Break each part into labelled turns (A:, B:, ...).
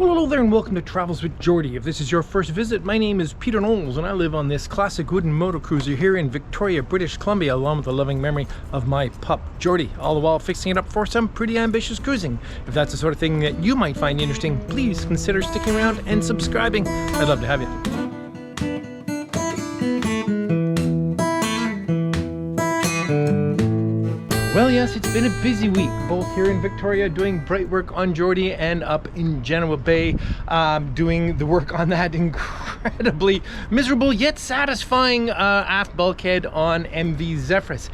A: Well, hello there and welcome to Travels with Geordie. If this is your first visit, my name is Peter Knowles and I live on this classic wooden motor cruiser here in Victoria, British Columbia, along with the loving memory of my pup, Geordie, all the while fixing it up for some pretty ambitious cruising. If that's the sort of thing that you might find interesting, please consider sticking around and subscribing. I'd love to have you. Well, yes, it's been a busy week, both here in Victoria doing brightwork on Geordie and up in Genoa Bay doing the work on that incredibly miserable yet satisfying aft bulkhead on MV Zephyrus.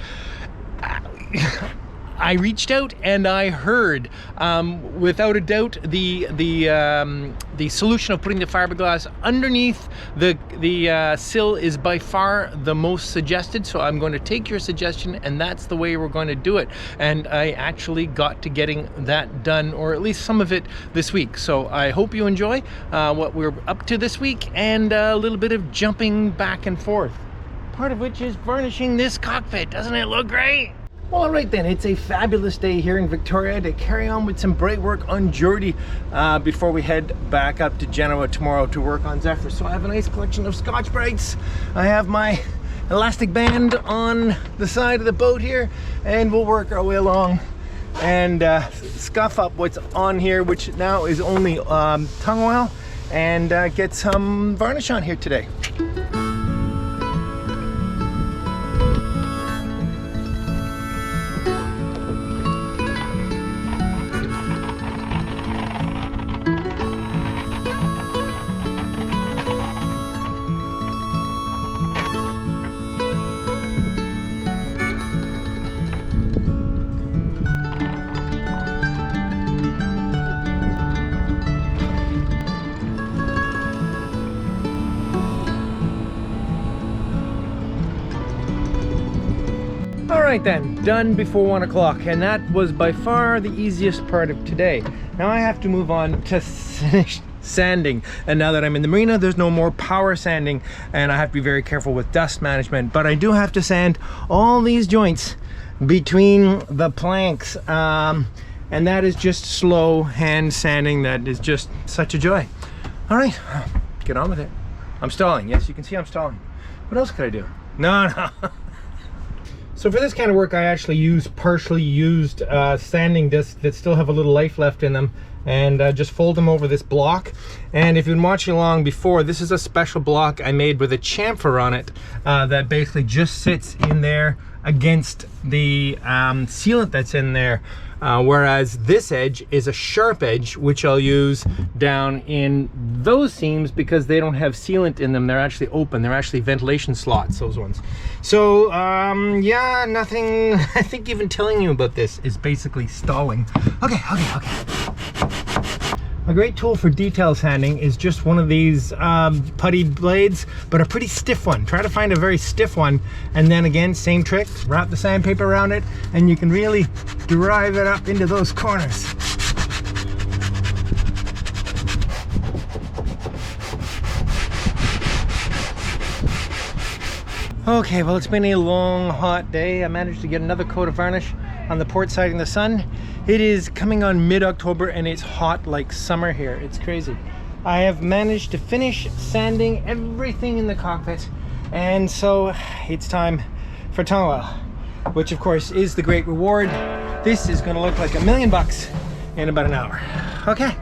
A: I reached out and I heard, without a doubt, the solution of putting the fiberglass underneath the sill is by far the most suggested. So I'm going to take your suggestion, and that's the way we're going to do it. And I actually got to getting that done, or at least some of it, this week. So I hope you enjoy what we're up to this week, and a little bit of jumping back and forth. Part of which is varnishing this cockpit. Doesn't it look great? Well, all right then, it's a fabulous day here in Victoria to carry on with some bright work on Geordie before we head back up to Genoa tomorrow to work on Zephyrus. So I have a nice collection of Scotch Brites. I have my elastic band on the side of the boat here, and we'll work our way along and scuff up what's on here, which now is only tung oil, and get some varnish on here today. Alright then, done before 1 o'clock, and that was by far the easiest part of today. Now I have to move on to finish sanding, and now that I'm in the marina, there's no more power sanding, and I have to be very careful with dust management, but I do have to sand all these joints between the planks, and that is just slow hand sanding. That is just such a joy. Alright, get on with it. I'm stalling. Yes, you can see I'm stalling. What else could I do? No. So for this kind of work, I actually use partially used sanding discs that still have a little life left in them, and just fold them over this block. And if you've been watching along before, this is a special block I made with a chamfer on it that basically just sits in there against the sealant that's in there. Whereas this edge is a sharp edge, which I'll use down in those seams because they don't have sealant in them. They're actually open. They're actually ventilation slots, those ones. So yeah, nothing. I think even telling you about this is basically stalling. Okay. A great tool for detail sanding is just one of these putty blades, but a pretty stiff one. Try to find a very stiff one, and then again, same trick, wrap the sandpaper around it, and you can really drive it up into those corners. Okay, well, it's been a long, hot day. I managed to get another coat of varnish on the port side in the sun. It is coming on mid-October and it's hot like summer here. It's crazy. I have managed to finish sanding everything in the cockpit, and so it's time for tung oil, which of course is the great reward. This is gonna look like $1 million in about an hour. Okay.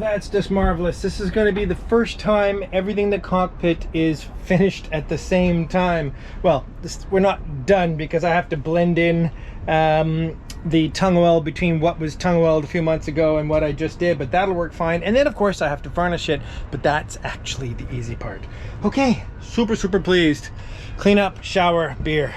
A: That's just marvelous. This is going to be the first time everything in the cockpit is finished at the same time. Well, we're not done because I have to blend in the tung oil between what was tung oiled a few months ago and what I just did, but that'll work fine. And then of course I have to varnish it, but that's actually the easy part. Okay, super pleased. Clean up, shower, beer.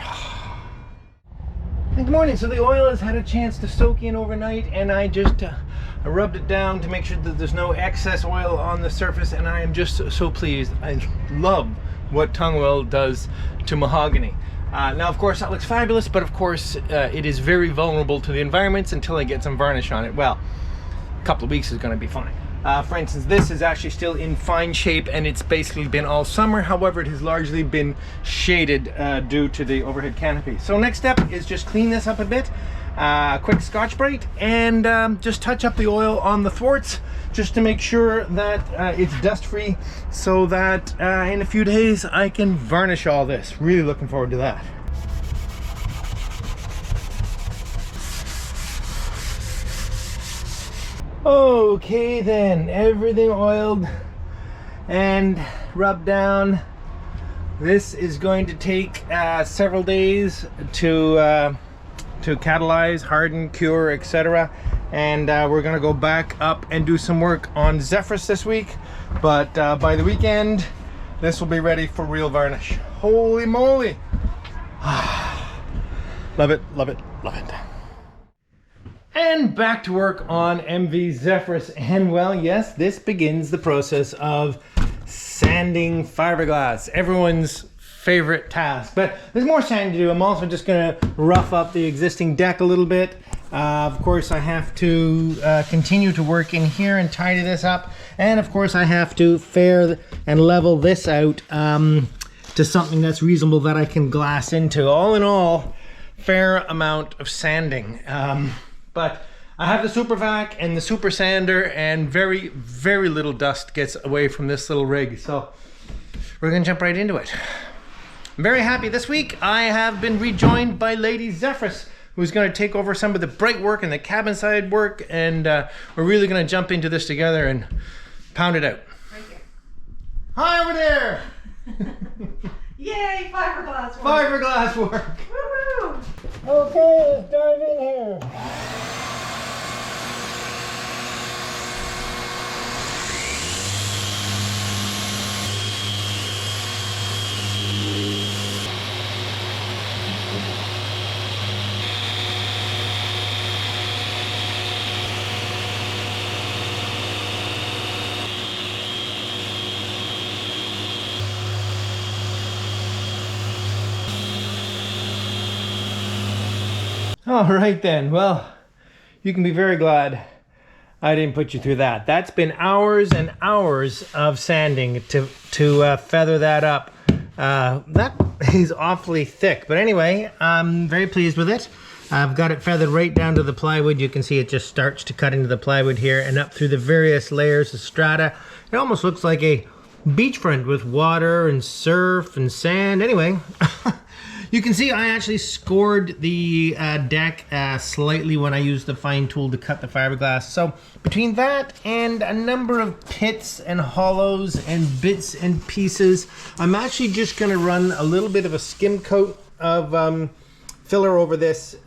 A: Good morning. So the oil has had a chance to soak in overnight, and I just I rubbed it down to make sure that there's no excess oil on the surface, and I am just so pleased. I love what tung oil does to mahogany. Now of course that looks fabulous, but of course it is very vulnerable to the environment until I get some varnish on it. Well, a couple of weeks is going to be fine. For instance, this is actually still in fine shape, and it's basically been all summer. However, it has largely been shaded due to the overhead canopy. So next step is just clean this up a bit, quick Scotch-Brite, and just touch up the oil on the thwarts just to make sure that it's dust-free, so that in a few days I can varnish all this. Really looking forward to that. Okay then, everything oiled and rubbed down. This is going to take several days to catalyze, harden, cure, etc. And we're gonna go back up and do some work on Zephyrus this week. But by the weekend, this will be ready for real varnish. Holy moly! Love it, love it, love it. And back to work on MV Zephyrus, and well, yes, this begins the process of sanding fiberglass, everyone's favorite task. But there's more sanding to do. I'm also just going to rough up the existing deck a little bit. Of course, I have to continue to work in here and tidy this up, and of course I have to fair and level this out to something that's reasonable that I can glass into. All in all, fair amount of sanding. But I have the super vac and the super sander, and very, very little dust gets away from this little rig. So we're gonna jump right into it. I'm very happy this week. I have been rejoined by Lady Zephyrus, who's gonna take over some of the bright work and the cabin side work, and we're really gonna jump into this together and pound it out. Right here. Hi over there!
B: Yay, fiberglass work!
A: Fiberglass work!
B: Woo-hoo!
A: Okay, let's dive in here. All right then, well, you can be very glad I didn't put you through that. That's been hours and hours of sanding to feather that up. That is awfully thick, but anyway, I'm very pleased with it. I've got it feathered right down to the plywood. You can see it just starts to cut into the plywood here and up through the various layers of strata. It almost looks like a beachfront with water and surf and sand. Anyway, you can see I actually scored the deck slightly when I used the fine tool to cut the fiberglass. So between that and a number of pits and hollows and bits and pieces, I'm actually just gonna run a little bit of a skim coat of filler over this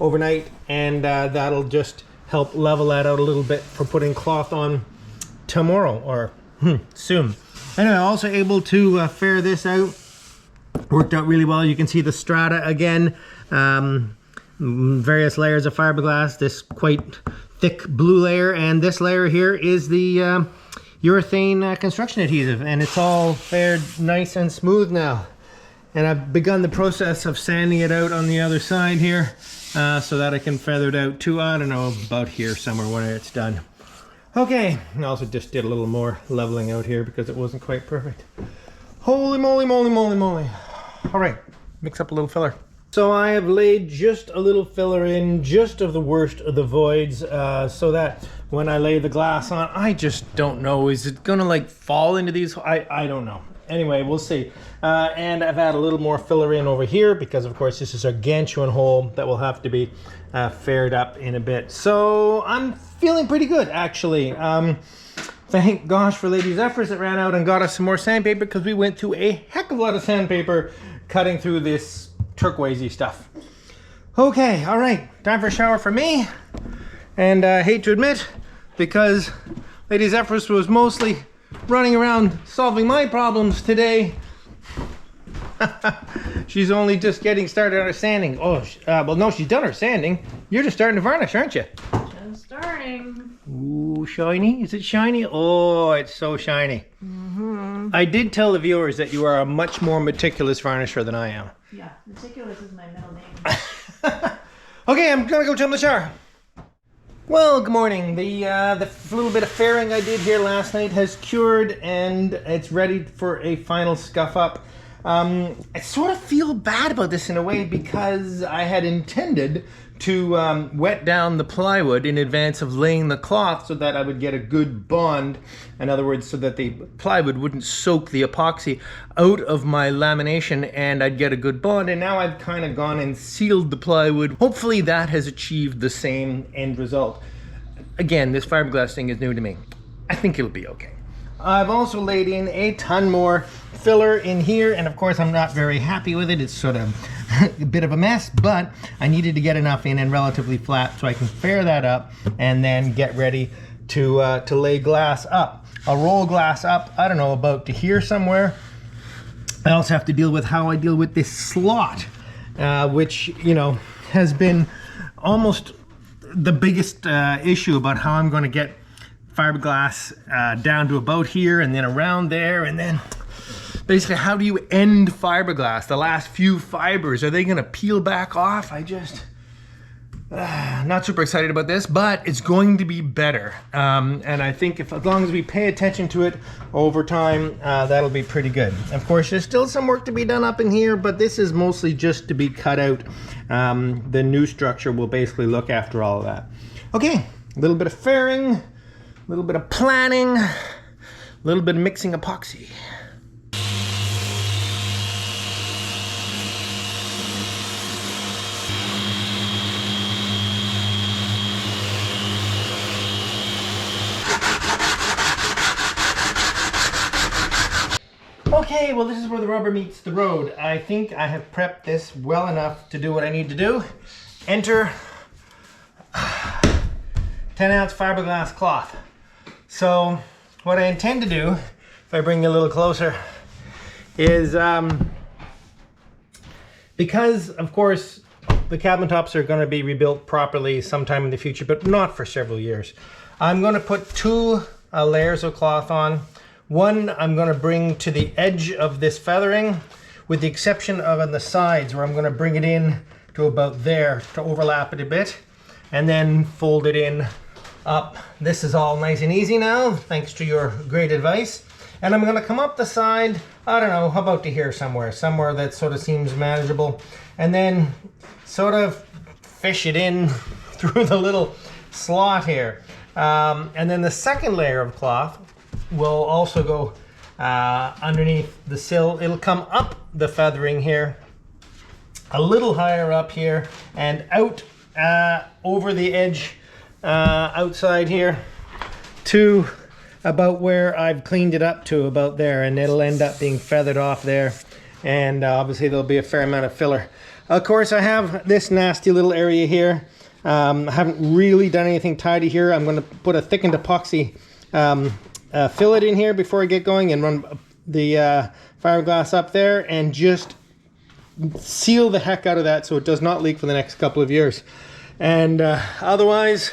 A: overnight, and that'll just help level that out a little bit for putting cloth on tomorrow or soon. Anyway, I'm also able to fair this out. Worked out really well. You can see the strata again, various layers of fiberglass, this quite thick blue layer, and this layer here is the urethane construction adhesive, and it's all fared nice and smooth now. And I've begun the process of sanding it out on the other side here so that I can feather it out to, I don't know, about here somewhere when it's done. Okay, I also just did a little more leveling out here because it wasn't quite perfect. Holy moly, moly, moly, moly. All right, mix up a little filler. So I have laid just a little filler in, just of the worst of the voids, so that when I lay the glass on, I just don't know, is it gonna like fall into these? I don't know. Anyway, we'll see. And I've had a little more filler in over here because of course this is a gargantuan hole that will have to be faired up in a bit. So I'm feeling pretty good actually. Thank gosh for Lady Zephyrus that ran out and got us some more sandpaper, because we went through a heck of a lot of sandpaper cutting through this turquoisey stuff. Okay, all right, time for a shower for me. And I hate to admit, because Lady Zephyrus was mostly running around solving my problems today, She's only just getting started on her sanding. Oh, well, no, she's done her sanding. You're just starting to varnish, aren't you?
B: Just starting.
A: Ooh, shiny. Is it shiny? Oh, it's so shiny. I did tell the viewers that you are a much more meticulous varnisher than I am.
B: Yeah, meticulous is my middle name.
A: Okay, I'm gonna go jump in the shower. Well, good morning. The little bit of fairing I did here last night has cured and it's ready for a final scuff up. I sort of feel bad about this in a way because I had intended to wet down the plywood in advance of laying the cloth so that I would get a good bond. In other words, so that the plywood wouldn't soak the epoxy out of my lamination and I'd get a good bond. And now I've kind of gone and sealed the plywood. Hopefully that has achieved the same end result. Again, this fiberglass thing is new to me. I think it'll be okay. I've also laid in a ton more filler in here, and of course I'm not very happy with it. It's sort of a bit of a mess, but I needed to get enough in and relatively flat so I can fair that up and then get ready to lay glass up. I'll roll glass up, I don't know, about to here somewhere. I also have to deal with how I deal with this slot, which, you know, has been almost the biggest issue about how I'm going to get fiberglass down to about here and then around there, and then basically how do you end fiberglass? The last few fibers, are they going to peel back off? I just not super excited about this, but it's going to be better, and I think as long as we pay attention to it over time, that'll be pretty good. Of course, there's still some work to be done up in here, but this is mostly just to be cut out. The new structure will basically look after all of that. Okay, a little bit of fairing, a little bit of planning, a little bit of mixing epoxy. Okay, well, this is where the rubber meets the road. I think I have prepped this well enough to do what I need to do. Enter 10-ounce fiberglass cloth. So what I intend to do, if I bring you a little closer, is because of course the cabin tops are going to be rebuilt properly sometime in the future, but not for several years. I'm going to put two layers of cloth on. One I'm going to bring to the edge of this feathering, with the exception of on the sides where I'm going to bring it in to about there to overlap it a bit, and then fold it in up. This is all nice and easy now, thanks to your great advice. And I'm going to come up the side, I don't know, how about to here somewhere that sort of seems manageable, and then sort of fish it in through the little slot here. And then the second layer of cloth will also go underneath the sill. It'll come up the feathering here, a little higher up here, and out over the edge outside here to about where I've cleaned it up to, about there, and it'll end up being feathered off there, and obviously there'll be a fair amount of filler. Of course, I have this nasty little area here. I haven't really done anything tidy here. I'm going to put a thickened epoxy fillet in here before I get going and run the fiberglass up there and just seal the heck out of that so it does not leak for the next couple of years. And otherwise,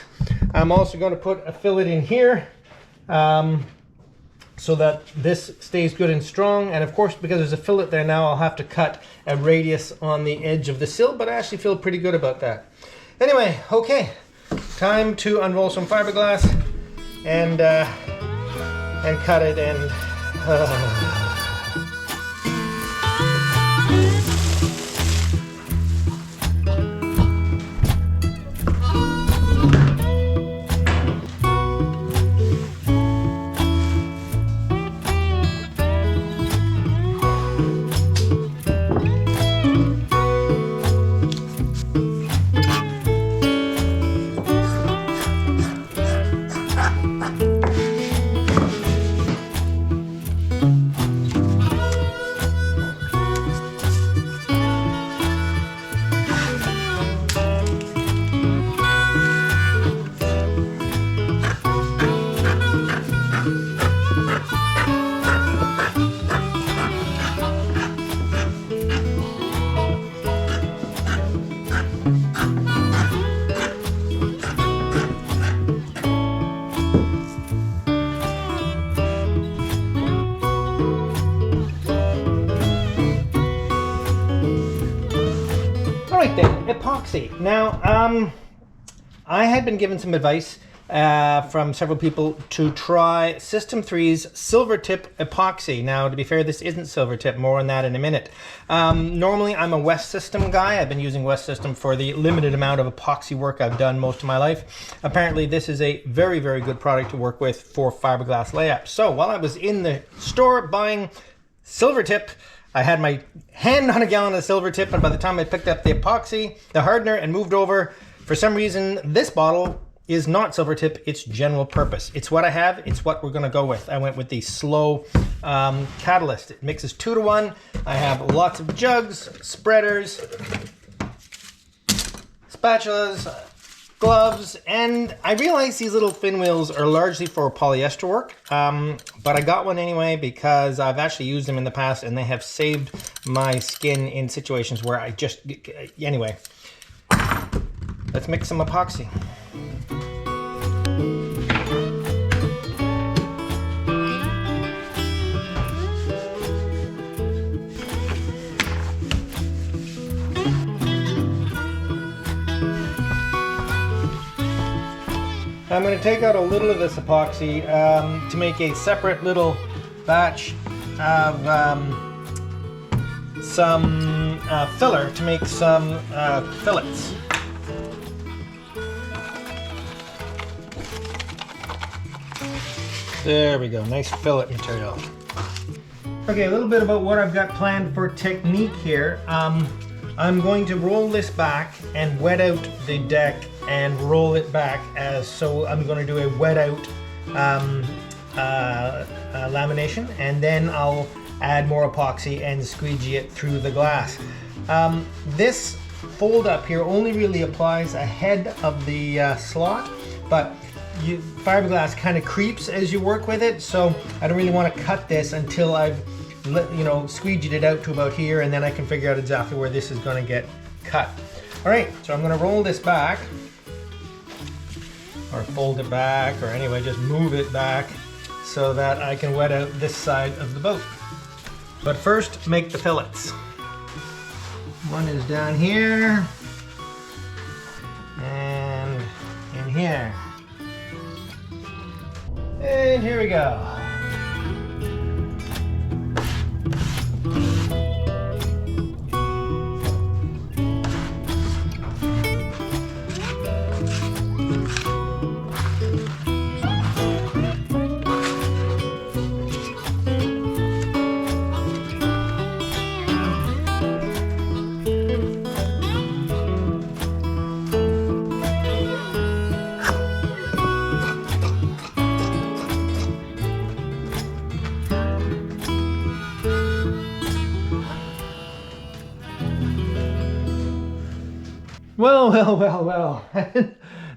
A: I'm also going to put a fillet in here so that this stays good and strong. And of course, because there's a fillet there now, I'll have to cut a radius on the edge of the sill, but I actually feel pretty good about that. Anyway, okay, time to unroll some fiberglass and cut it and epoxy. Now, I had been given some advice from several people to try System 3's silver tip epoxy. Now, to be fair, this isn't silver tip, more on that in a minute. Normally, I'm a West System guy. I've been using West System for the limited amount of epoxy work I've done most of my life. Apparently, this is a very, very good product to work with for fiberglass layup. So, while I was in the store buying silver tip, I had my hand on a gallon of silver tip, and by the time I picked up the epoxy, the hardener, and moved over, for some reason, this bottle is not silver tip, it's general purpose. It's what I have, it's what we're gonna go with. I went with the slow catalyst. It mixes 2 to 1. I have lots of jugs, spreaders, spatulas, gloves, and I realize these little fin wheels are largely for polyester work, but I got one anyway because I've actually used them in the past and they have saved my skin in situations where I just, anyway. Let's mix some epoxy. I'm going to take out a little of this epoxy to make a separate little batch of some filler to make some fillets. There we go, nice fillet material. Okay, a little bit about what I've got planned for technique here. I'm going to roll this back and wet out the deck and roll it back so I'm going to do a wet out lamination, and then I'll add more epoxy and squeegee it through the glass. This fold up here only really applies ahead of the slot, but fiberglass kind of creeps as you work with it, so I don't really want to cut this until I've squeegeed it out to about here, and then I can figure out exactly where this is going to get cut. All right, so I'm going to roll this back, or fold it back, or anyway, just move it back so that I can wet out this side of the boat. But first, make the fillets. One is down here, and in here. And here we go. Well.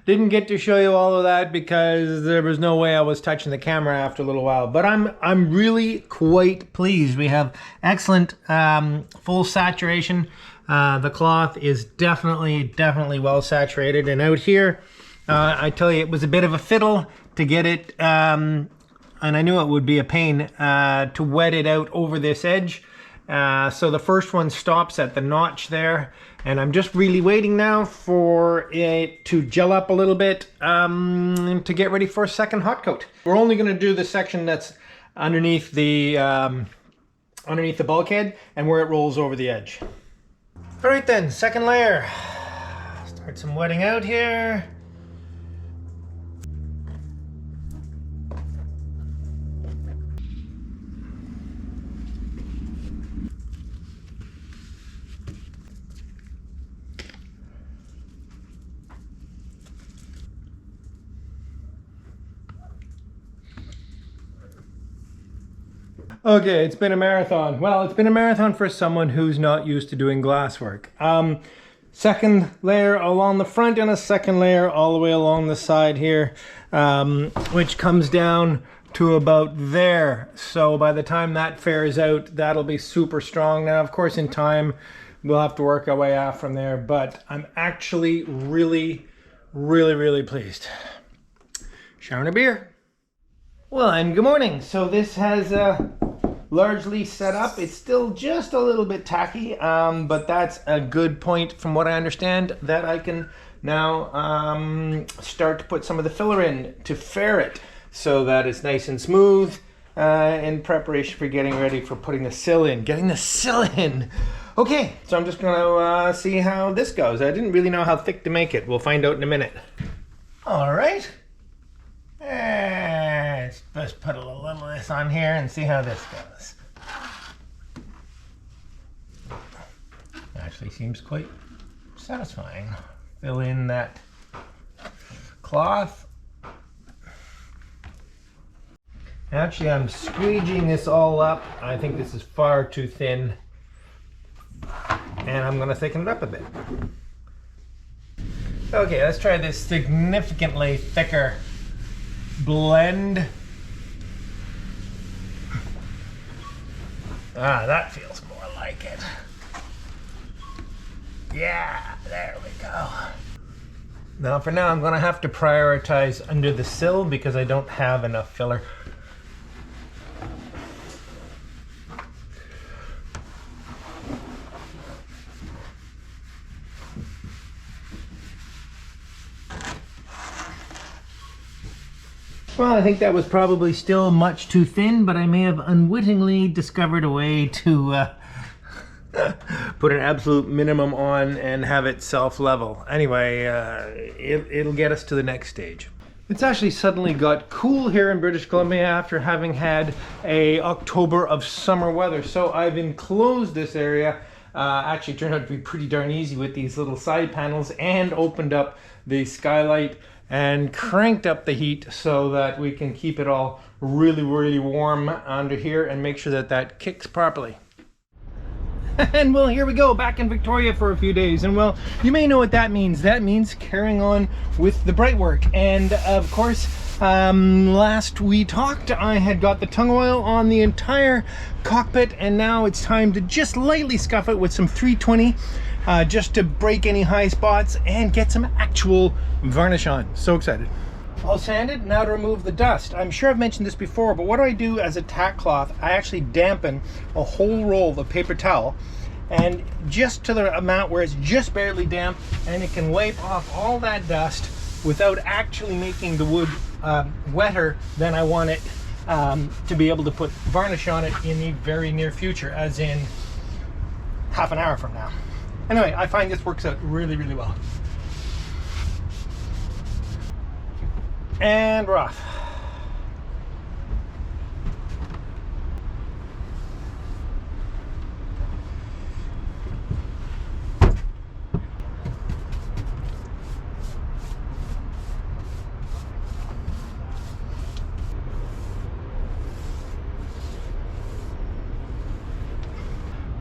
A: Didn't get to show you all of that because there was no way I was touching the camera after a little while. But I'm really quite pleased. We have excellent full saturation. The cloth is definitely well saturated. And out here, I tell you, it was a bit of a fiddle to get it, and I knew it would be a pain to wet it out over this edge. So the first one stops at the notch there, and I'm just really waiting now for it to gel up a little bit to get ready for a second hot coat. We're only going to do the section that's underneath the bulkhead and where it rolls over the edge. All right then, second layer. Start some wetting out here. Okay, it's been a marathon. Well, it's been a marathon for someone who's not used to doing glasswork. Second layer along the front and a second layer all the way along the side here, which comes down to about there. So by the time that fares out, that'll be super strong. Now, of course, in time, we'll have to work our way out from there, but I'm actually really pleased. Showering a beer. Well, and good morning. So this has largely set up. It's still just a little bit tacky, but that's a good point from what I understand, that I can now start to put some of the filler in to fair it so that it's nice and smooth in preparation for getting ready for putting the sill in. Okay, so I'm just gonna see how this goes. I didn't really know how thick to make it. We'll find out in a minute. All right. Let's just put a little of this on here and see how this goes. Actually seems quite satisfying. Fill in that cloth. Actually, I'm squeegeeing this all up. I think this is far too thin, and I'm going to thicken it up a bit. Okay, let's try this significantly thicker blend. That feels more like it. Yeah, there we go. Now for now I'm going to have to prioritize under the sill because I don't have enough filler. Well, I think that was probably still much too thin, but I may have unwittingly discovered a way to put an absolute minimum on and have it self-level. Anyway, it'll get us to the next stage. It's actually suddenly got cool here in British Columbia after having had a October of summer weather. So I've enclosed this area. Actually turned out to be pretty darn easy with these little side panels, and opened up the skylight and cranked up the heat so that we can keep it all really, really warm under here and make sure that that kicks properly. And well, here we go, back in Victoria for a few days. And well, you may know what that means. That means carrying on with the brightwork. And of course, last we talked, I had got the tung oil on the entire cockpit, and now it's time to just lightly scuff it with some 320 just to break any high spots and get some actual varnish on. So excited. All sanded, now to remove the dust. I'm sure I've mentioned this before, but what do I do as a tack cloth? I actually dampen a whole roll of paper towel, and just to the amount where it's just barely damp, and it can wipe off all that dust without actually making the wood wetter than I want it to be able to put varnish on it in the very near future, as in half an hour from now. Anyway, I find this works out really, really well. And we're off.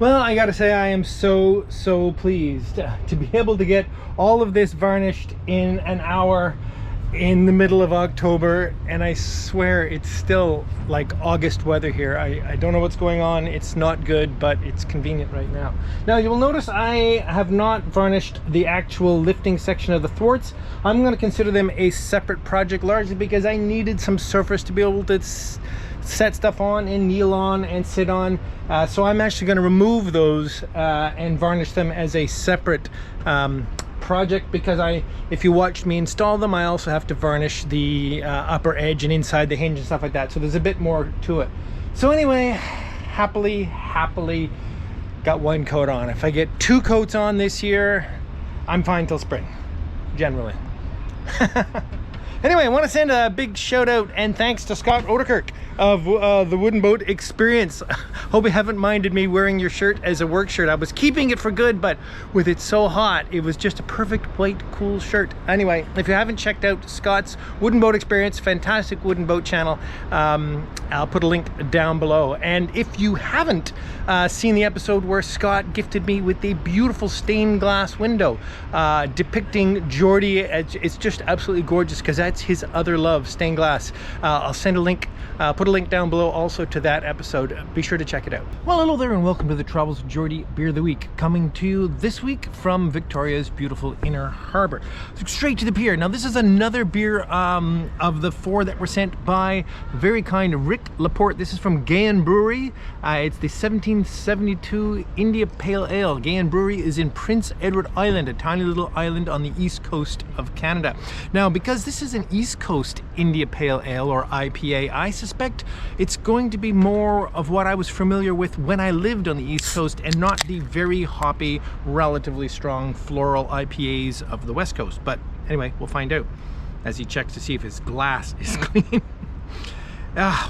A: Well, I gotta say, I am so pleased to be able to get all of this varnished in an hour in the middle of October, and I swear it's still like August weather here. I don't know what's going on. It's not good, but it's convenient right now. Now you will notice I have not varnished the actual lifting section of the thwarts. I'm going to consider them a separate project, largely because I needed some surface to be able to set stuff on and kneel on and sit on. So I'm actually going to remove those and varnish them as a separate project, because if you watched me install them, I also have to varnish the upper edge and inside the hinge and stuff like that. So there's a bit more to it. So anyway, happily got one coat on. If I get 2 coats on this year, I'm fine till spring, generally. Anyway, I want to send a big shout out and thanks to Scott Oderkirk of the Wooden Boat Experience. Hope you haven't minded me wearing your shirt as a work shirt. I was keeping it for good, but with it so hot, it was just a perfect white, cool shirt. Anyway, if you haven't checked out Scott's Wooden Boat Experience, fantastic wooden boat channel, I'll put a link down below. And if you haven't seen the episode where Scott gifted me with a beautiful stained glass window depicting Geordie, it's just absolutely gorgeous, because That's his other love, stained glass. I'll send a link, put a link down below also to that episode. Be sure to check it out. Well, hello there and welcome to the Travels with Geordie Beer of the Week, coming to you this week from Victoria's beautiful Inner Harbour. Straight to the pier. Now this is another beer of the 4 that were sent by very kind Rick Laporte. This is from Gayan Brewery. It's the 1772 India Pale Ale. Gayan Brewery is in Prince Edward Island, a tiny little island on the east coast of Canada. Now, because this is an East Coast India Pale Ale, or IPA, I suspect it's going to be more of what I was familiar with when I lived on the East Coast, and not the very hoppy, relatively strong floral IPAs of the West Coast. But anyway, we'll find out as he checks to see if his glass is clean.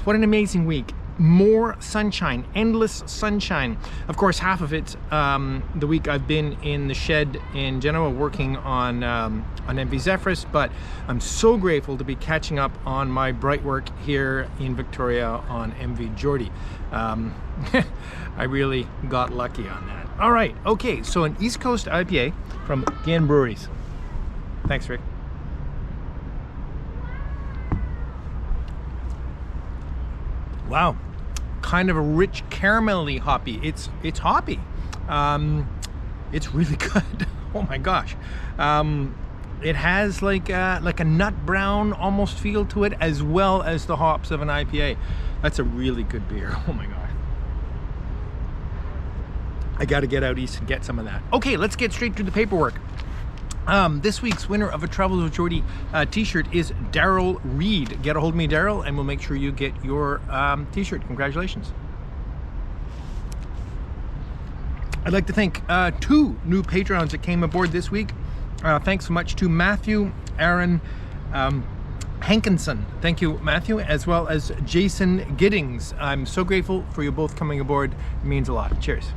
A: What an amazing week. More sunshine, endless sunshine. Of course, half of it the week I've been in the shed in Genoa working on MV Zephyrus, but I'm so grateful to be catching up on my brightwork here in Victoria on MV Geordie. I really got lucky on that. All right, okay, so an East Coast IPA from Gayan Breweries. Thanks, Rick. Wow, kind of a rich caramelly hoppy. It's hoppy. It's really good. Oh my gosh. It has like a nut brown almost feel to it, as well as the hops of an IPA. That's a really good beer. Oh my gosh. I got to get out east and get some of that. Okay, let's get straight to the paperwork. This week's winner of a Travels with Geordie t-shirt is Daryl Reed. Get a hold of me, Daryl, and we'll make sure you get your t-shirt. Congratulations. I'd like to thank 2 new patrons that came aboard this week. Thanks so much to Matthew, Aaron, Hankinson. Thank you, Matthew, as well as Jason Giddings. I'm so grateful for you both coming aboard. It means a lot. Cheers.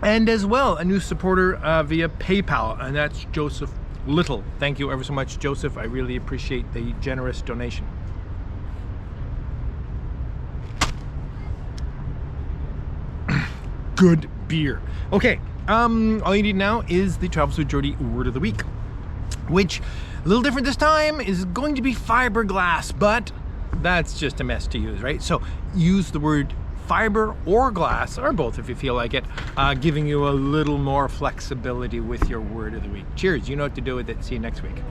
A: And as well, a new supporter via PayPal, and that's Joseph Little. Thank you ever so much, Joseph. I really appreciate the generous donation. Good beer. Okay, all you need now is the Travels with Geordie word of the week, which, a little different this time, is going to be fiberglass, but that's just a mess to use, right? So use the word fiber or glass, or both if you feel like it, giving you a little more flexibility with your word of the week. Cheers, you know what to do with it. See you next week.